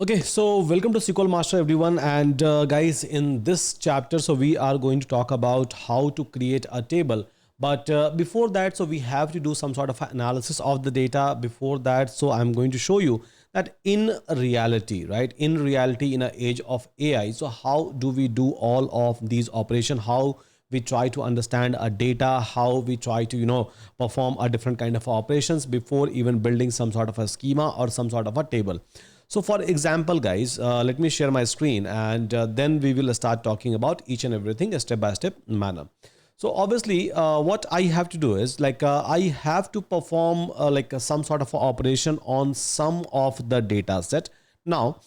Okay, so welcome to SQL Master everyone, and guys, in this chapter, so we are going to talk about how to create a table. But before that, so we have to do some sort of analysis of the data before that. So I'm going to show you that in reality, right? In reality, in an age of AI, so how do we do all of these operations? How we try to understand our data, how we try to perform a different kind of operations before even building some sort of a schema or some sort of a table. So for example, guys, let me share my screen, and then we will start talking about each and everything step by step manner. So obviously, what I have to do is I have to perform some sort of operation on some of the data set. Now,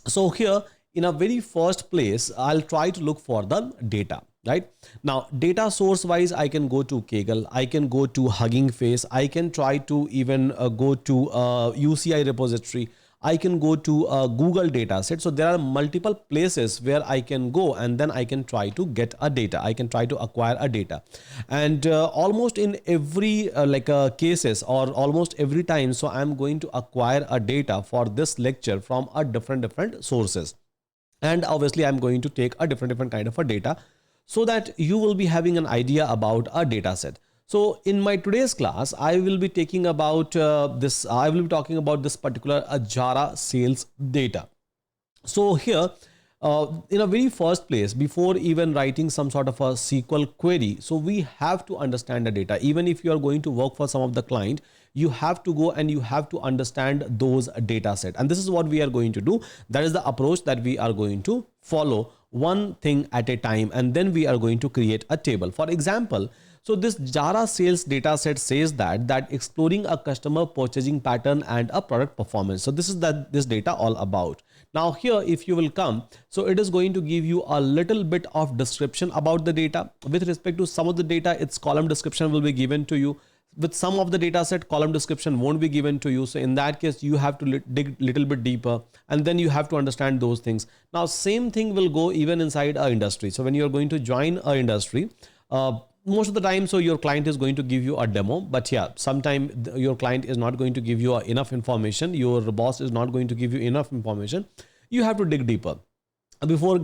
so here in a very first place, I'll try to look for the data. Right now, data source wise, I can go to Kaggle, I can go to Hugging Face, I can try to even go to UCI repository, I can go to a Google data set. So there are multiple places where I can go, and then I can try to get a data. I can try to acquire a data, and almost in every cases, or almost every time, so I'm going to acquire a data for this lecture from a different sources, and obviously I'm going to take a different kind of a data so that you will be having an idea about a data set. So in my today's class, I will be taking about I will be talking about this particular Jara sales data. So here, in a very first place, before even writing some sort of a SQL query, so we have to understand the data. Even if you are going to work for some of the client, you have to go and you have to understand those data set. And this is what we are going to do. That is the approach that we are going to follow, one thing at a time, and then we are going to create a table. For example, so this Jara sales data set says that exploring a customer purchasing pattern and a product performance. So this is that this data all about. Now here, if you will come, so it is going to give you a little bit of description about the data. With respect to some of the data, its column description will be given to you. With some of the data set, column description won't be given to you. So in that case, you have to dig little bit deeper, and then you have to understand those things. Now, same thing will go even inside our industry. So when you're going to join our industry, most of the time, so your client is going to give you a demo, but yeah, sometime your client is not going to give you enough information. Your boss is not going to give you enough information. You have to dig deeper before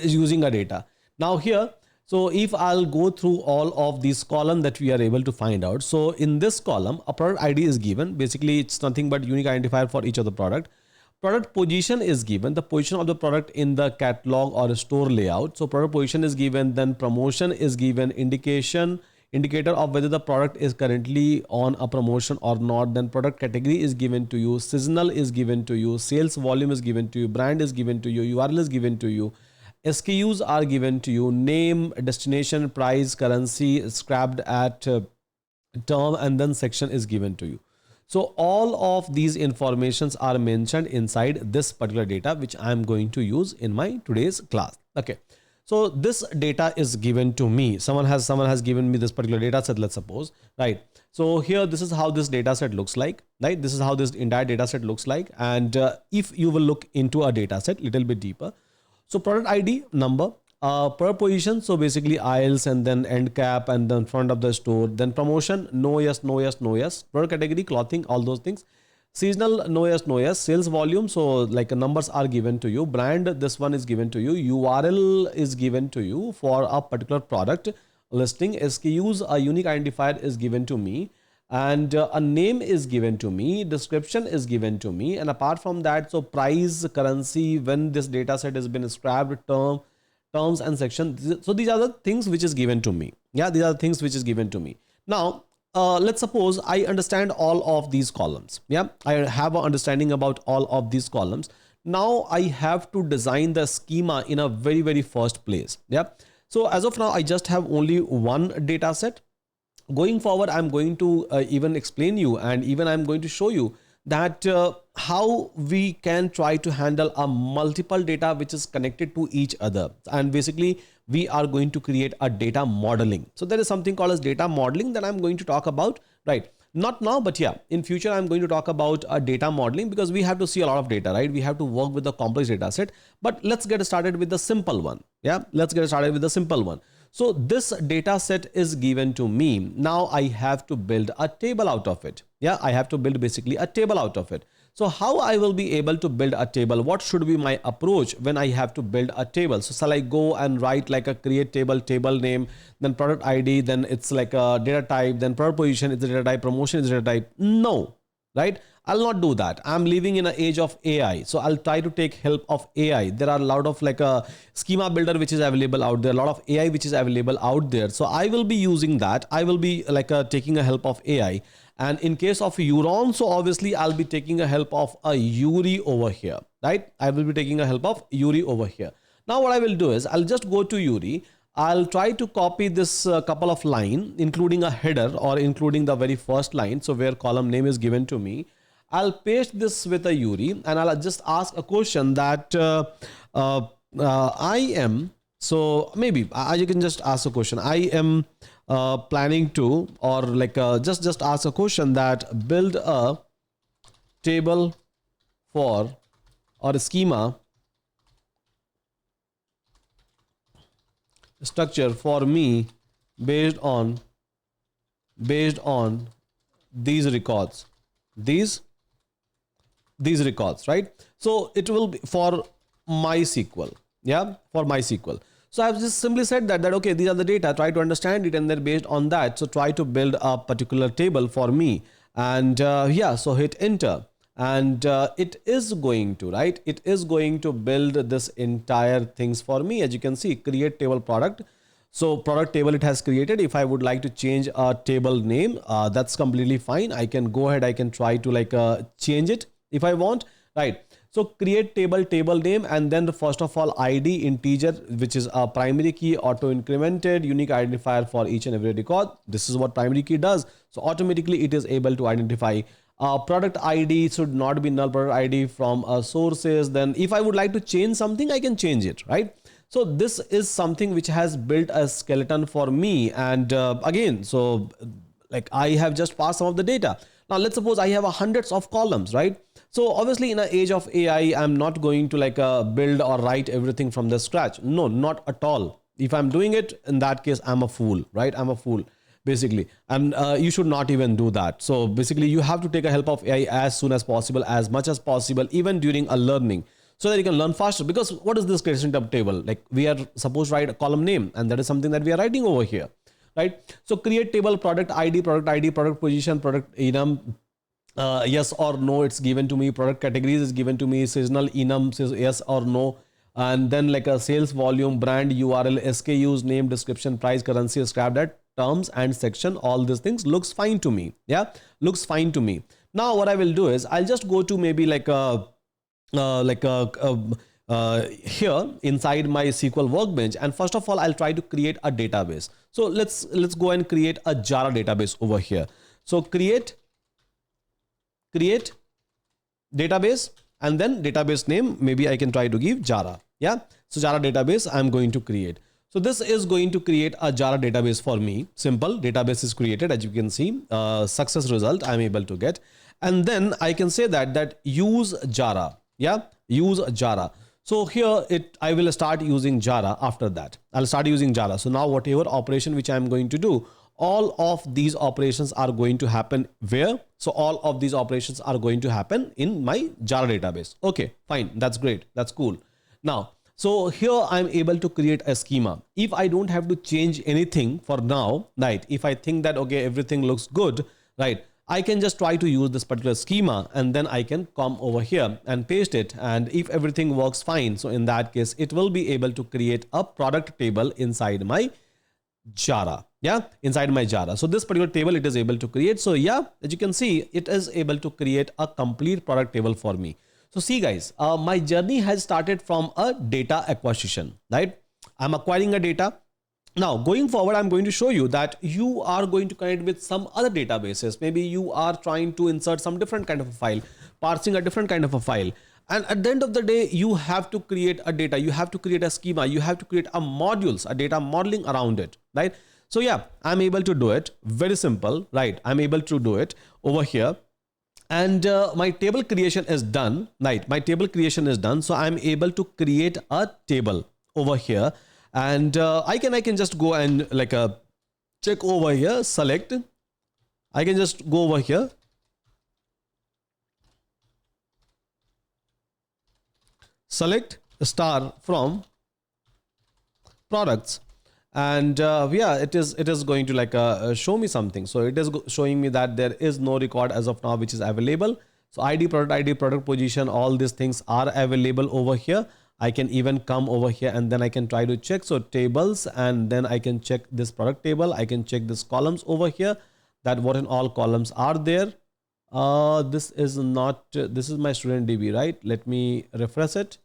using a data. Now here, so if I'll go through all of these column that we are able to find out. So in this column, a product ID is given. Basically, it's nothing but unique identifier for each of the product. Product position is given, the position of the product in the catalog or store layout. So product position is given, then promotion is given, indicator of whether the product is currently on a promotion or not, then product category is given to you, seasonal is given to you, sales volume is given to you, brand is given to you, URL is given to you, SKUs are given to you, name, destination, price, currency, scrapped at term, and then section is given to you. So all of these informations are mentioned inside this particular data, which I'm going to use in my today's class. Okay. So this data is given to me. Someone has given me this particular data set, let's suppose, right? So here, this is how this data set looks like, right? This is how this entire data set looks like. And if you will look into a data set little bit deeper, so product ID number, per position, so basically aisles, and then end cap, and then front of the store, then promotion, no, yes, no, yes, no, yes, per category, clothing, all those things, seasonal, no, yes, no, yes, sales volume, so like numbers are given to you, brand, this one is given to you, URL is given to you for a particular product listing, SKUs, a unique identifier is given to me, and a name is given to me, description is given to me, and apart from that, so price, currency, when this data set has been scrapped, terms and section. So these are the things which is given to me. Yeah, these are the things which is given to me. Now, let's suppose I understand all of these columns. Yeah, I have an understanding about all of these columns. Now I have to design the schema in a very first place. Yeah. So as of now, I just have only one data set. Going forward, I'm going to even explain you, and even I'm going to show you that how we can try to handle a multiple data which is connected to each other, and basically we are going to create a data modeling. So there is something called as data modeling that I'm going to talk about, right? Not now, but yeah, in future I'm going to talk about a data modeling, because we have to see a lot of data, right? We have to work with the complex data set, but let's get started with the simple one. Yeah, let's get started with the simple one. So this data set is given to me. Now I have to build a table out of it. Yeah, I have to build basically a table out of it. So how I will be able to build a table? What should be my approach when I have to build a table? So shall I go and write like a create table, table name, then product ID, then it's like a data type, then product position is the data type, promotion is the data type? No, right? I'll not do that. I'm living in an age of AI. So I'll try to take help of AI. There are a lot of like a schema builder which is available out there, a lot of AI which is available out there. So I will be using that. I will be like taking a help of AI. And in case of Euron, so obviously I'll be taking a help of a Yuri over here, right? I will be taking a help of Yuri over here. Now what I will do is I'll just go to Yuri. I'll try to copy this couple of line, including a header or including the very first line. So where column name is given to me, I'll paste this with a Yuri and I'll just ask a question that I am, so maybe you can just ask a question. I am planning to, or like just ask a question that build a table for or a schema structure for me based on these records, these records, right? So it will be for MySQL, yeah, for MySQL. So I've just simply said that okay, these are the data, try to understand it, and then based on that, so try to build a particular table for me. And yeah, so hit enter, and it is going to, right, it is going to build this entire things for me. As you can see, create table product. So product table it has created. If I would like to change a table name, that's completely fine. I can go ahead, I can try to like change it if I want, right? So create table name, and then first of all ID integer, which is a primary key, auto incremented, unique identifier for each and every record. This is what primary key does. So automatically it is able to identify. Product ID should not be null product ID from sources. Then if I would like to change something, I can change it, right? So this is something which has built a skeleton for me. And again, so like I have just passed some of the data. Now let's suppose I have hundreds of columns, right? So obviously in an age of AI, I'm not going to like build or write everything from the scratch. No, not at all. If I'm doing it, in that case, I'm a fool, right? I'm a fool basically. And you should not even do that. So basically you have to take a help of AI as soon as possible, as much as possible, even during a learning, so that you can learn faster. Because what is this creation table? Like we are supposed to write a column name, and that is something that we are writing over here, right? So create table, product ID, product position, product enum, yes or no, it's given to me. Product categories is given to me. Seasonal enum says yes or no. And then like a sales volume, brand, URL, SKUs, name, description, price, currency, scrap that, terms and section, all these things looks fine to me. Yeah, looks fine to me. Now what I will do is I'll just go to maybe like a here inside my SQL workbench, and first of all I'll try to create a database. So let's go and create a Jara database over here. So create database, and then database name, maybe I can try to give Jara. Yeah, so Jara database I'm going to create. So this is going to create a Jara database for me. Simple database is created. As you can see, success result I'm able to get. And then I can say that use Jara. Yeah, use Jara. So here I will start using Jara. After that I'll start using Jara. So now whatever operation which I'm going to do, all of these operations are going to happen where? So all of these operations are going to happen in my Jara database. Okay, fine. That's great. That's cool. Now, so here I'm able to create a schema. If I don't have to change anything for now, right? If I think that, okay, everything looks good, right? I can just try to use this particular schema, and then I can come over here and paste it. And if everything works fine, so in that case, it will be able to create a product table inside my Jara. Yeah, inside my Jara. So this particular table it is able to create. So yeah, as you can see, it is able to create a complete product table for me. So see guys, my journey has started from a data acquisition, right? I'm acquiring a data. Now going forward, I'm going to show you that you are going to connect with some other databases. Maybe you are trying to insert some different kind of a file, parsing a different kind of a file. And at the end of the day, you have to create a data, you have to create a schema, you have to create a modules, a data modeling around it, right? So yeah, I'm able to do it. Very simple, right? I'm able to do it over here. And my table creation is done, right? My table creation is done. So I'm able to create a table over here. And I can just go and like check over here, select. I can just go over here. select star from products, and yeah, it is going to like show me something. So it is showing me that there is no record as of now which is available. So ID, product position, all these things are available over here. I can even come over here and then I can try to check. So tables, and then I can check this product table. I can check this columns over here, that what in all columns are there. This is not, this is my student DB, right? Let me refresh it.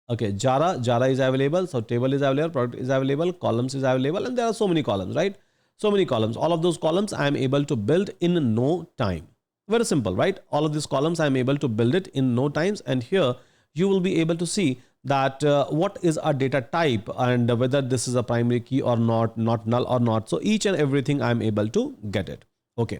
Okay, Jara is available. So table is available, product is available, columns is available, and there are so many columns, right? So many columns. All of those columns I am able to build in no time. Very simple, right? All of these columns I am able to build it in no times. And here you will be able to see that what is a data type and whether this is a primary key or not null or not. So each and everything I'm able to get it. Okay.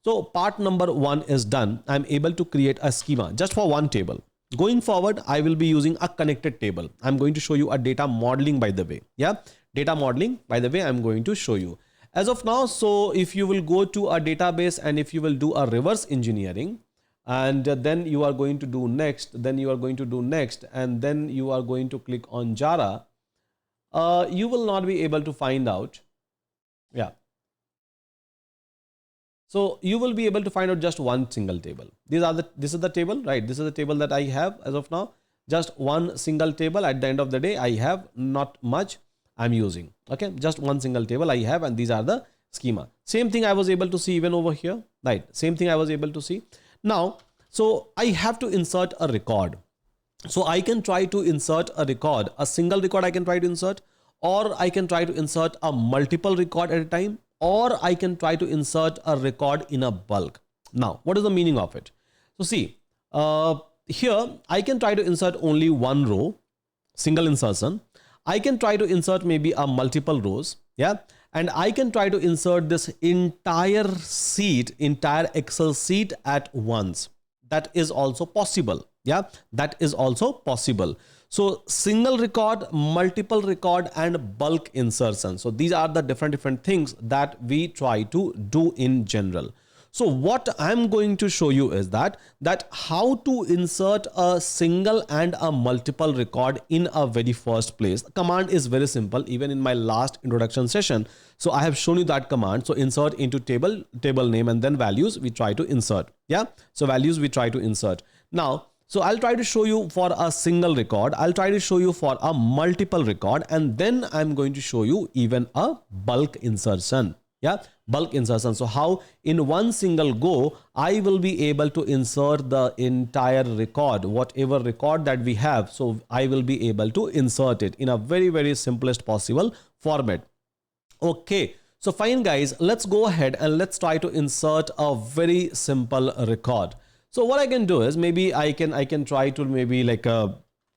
So part number 1 is done. I'm able to create a schema just for one table. Going forward, I will be using a connected table. I'm going to show you a data modeling, by the way. Yeah. Data modeling, by the way, I'm going to show you as of now. So if you will go to a database and if you will do a reverse engineering, and then you are going to do next, then you are going to do next, and then you are going to click on Jara, you will not be able to find out. Yeah. So you will be able to find out just one single table. This is the table, right? This is the table that I have as of now. Just one single table. At the end of the day, I have not much I'm using. Okay, just one single table I have, and these are the schema. Same thing I was able to see even over here, right? Same thing I was able to see. Now, so I have to insert a record. So I can try to insert a record, a single record I can try to insert, or I can try to insert a multiple record at a time, or I can try to insert a record in a bulk. Now, what is the meaning of it? So see, here I can try to insert only one row, single insertion. I can try to insert maybe a multiple rows. Yeah. And I can try to insert this entire sheet, entire Excel sheet at once. That is also possible. Yeah, that is also possible. So single record, multiple record, and bulk insertion. So these are the different things that we try to do in general. So what I'm going to show you is that how to insert a single and a multiple record in a very first place. The command is very simple, even in my last introduction session. So I have shown you that command. So insert into table name, and then values we try to insert. Yeah. So values we try to insert. Now, so I'll try to show you for a single record. I'll try to show you for a multiple record, and then I'm going to show you even a bulk insertion. Yeah, bulk insertion. So how in one single go, I will be able to insert the entire record, whatever record that we have. So I will be able to insert it in a very simplest possible format. Okay. So fine guys, let's go ahead and let's try to insert a very simple record. So what I can do is maybe I can try to maybe like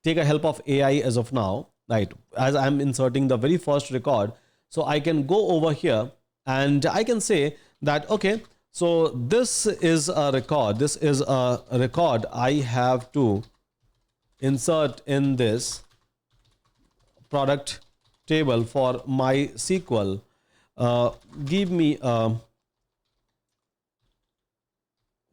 take a help of AI as of now, right? As I'm inserting the very first record. So I can go over here and I can say that, okay, so this is a record. This is a record I have to insert in this product table for my SQL. Give me a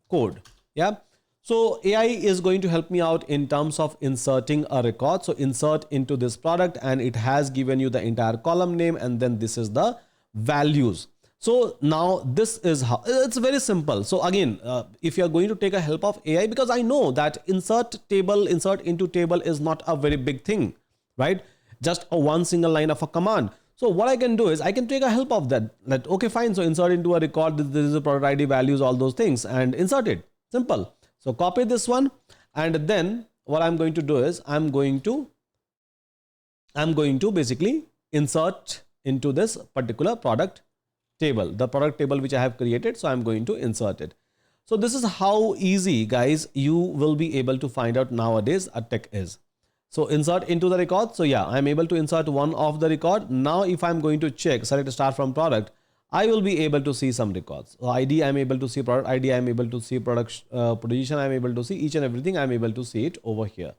code. Yeah. So AI is going to help me out in terms of inserting a record. So insert into this product, and it has given you the entire column name, and then this is the values. So now this is how it's very simple. So again, if you are going to take a help of AI, because I know that insert into table is not a very big thing, right? Just a one single line of a command. So what I can do is I can take a help of that. Okay, fine. So insert into a record. This is a product ID, values, all those things, and insert it. Simple. So copy this one, and then what I'm going to do is I'm going to basically insert into this particular product table, the product table which I have created. So I'm going to insert it. So this is how easy, guys, you will be able to find out nowadays a tech is. So insert into the record. So yeah, I'm able to insert one of the record. Now if I'm going to check, select start from product, I will be able to see some records. So ID, I'm able to see product ID, I'm able to see product position, I'm able to see each and everything. I'm able to see it over here.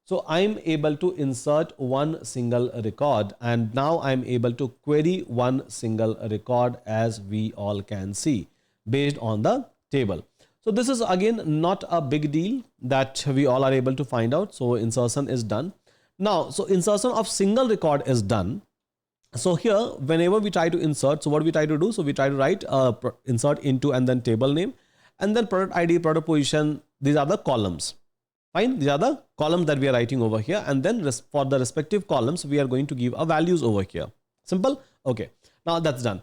So I'm able to insert one single record, and now I'm able to query one single record, as we all can see based on the table. So this is again not a big deal that we all are able to find out. So insertion is done. Now, so insertion of single record is done. So here, whenever we try to insert, so what we try to do, so we try to write insert into and then table name and then product ID, product position. These are the columns. Fine. These are the columns that we are writing over here. And then for the respective columns, we are going to give a values over here. Simple. Okay. Now that's done.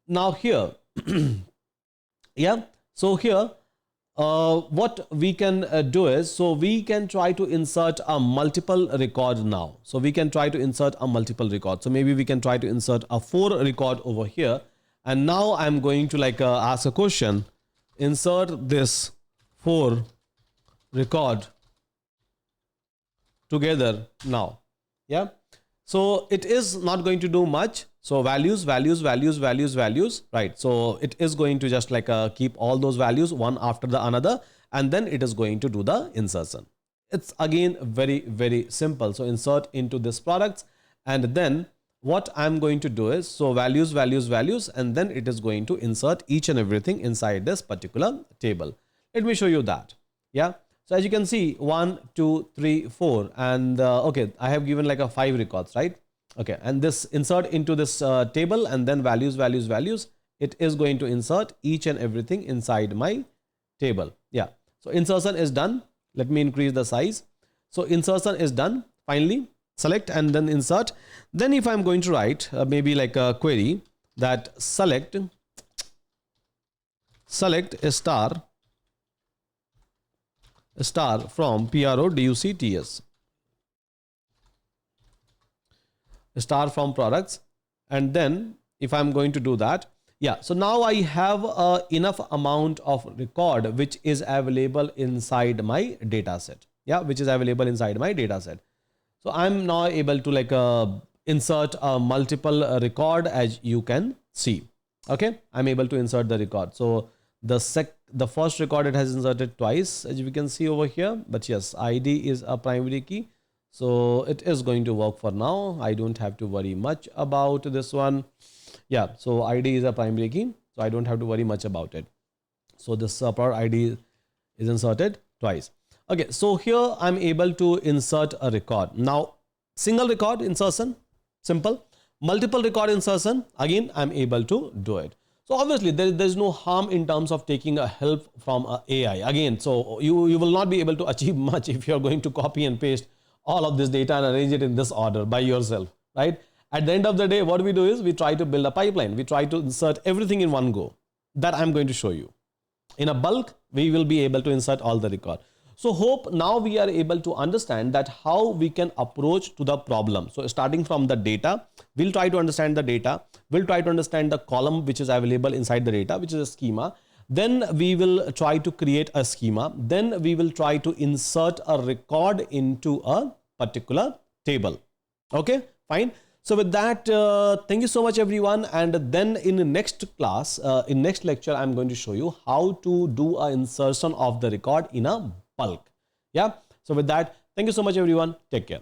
Now here, yeah. So here, what we can do is, so we can try to insert a multiple record now. So we can try to insert a multiple record. So maybe we can try to insert a 4 record over here. And now I'm going to like ask a question, insert this 4 record together now. Yeah. So it is not going to do much. So values, values, values, values, values, right? So it is going to just like keep all those values one after the another, and then it is going to do the insertion. It's again very, very simple. So insert into this products, and then what I'm going to do is, so values, values, values, and then it is going to insert each and everything inside this particular table. Let me show you that. Yeah. So as you can see, 1, 2, 3, 4, and okay, I have given like a 5 records, right? Okay, and this insert into this table and then values, values, values. It is going to insert each and everything inside my table. Yeah. So insertion is done. Let me increase the size. So insertion is done. Finally, select and then insert. Then if I'm going to write maybe like a query that select star from PRODUCTS. Star from products, and then if I'm going to do that, yeah, so now I have enough amount of record which is available inside my data set. Yeah, which is available inside my data set. So I'm now able to like insert a multiple record, as you can see. Okay, I'm able to insert the record. So the first record it has inserted twice, as we can see over here, but yes, ID is a primary key. So it is going to work for now. I don't have to worry much about this one. Yeah, so ID is a primary key, so I don't have to worry much about it. So this product ID is inserted twice. Okay, so here I'm able to insert a record. Now, single record insertion, simple. Multiple record insertion, again, I'm able to do it. So obviously there's no harm in terms of taking a help from AI. Again, so you will not be able to achieve much if you're going to copy and paste all of this data and arrange it in this order by yourself, right? At the end of the day, what we do is we try to build a pipeline. We try to insert everything in one go. That I'm going to show you. In a bulk, we will be able to insert all the record. So hope now we are able to understand that how we can approach to the problem. So starting from the data, we'll try to understand the data. We'll try to understand the column which is available inside the data, which is a schema. Then we will try to create a schema. Then we will try to insert a record into a particular table. Okay, fine. So with that, thank you so much everyone. And then in the next class, in next lecture, I'm going to show you how to do an insertion of the record in a bulk. Yeah. So with that, thank you so much everyone. Take care.